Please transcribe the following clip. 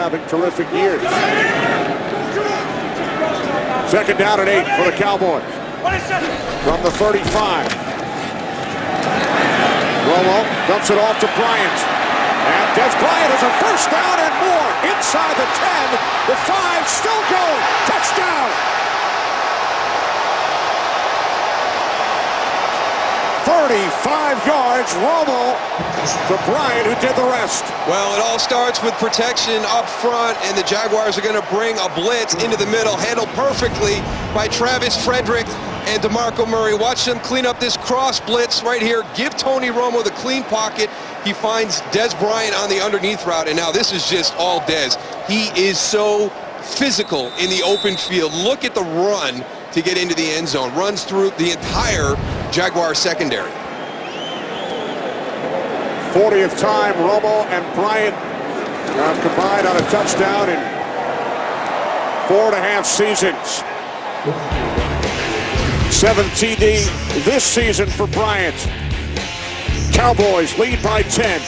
having terrific years. Second down and 8 for the Cowboys. From the 35. Romo dumps it off to Bryant. And Dez Bryant has a first down and more. Inside the 10, the 5, still going. Touchdown! 35 yards, Romo to Bryant, who did the rest. Well, it all starts with protection up front, and the Jaguars are going to bring a blitz into the middle, handled perfectly by Travis Frederick and DeMarco Murray. Watch them clean up this cross blitz right here. Give Tony Romo the clean pocket. He finds Dez Bryant on the underneath route, and now this is just all Dez. He is so physical in the open field. Look at the run to get into the end zone. Runs through the entire Jaguar secondary. 40th time Romo and Bryant have combined on a touchdown in 4.5 seasons. 7th TD this season for Bryant. Cowboys lead by 10.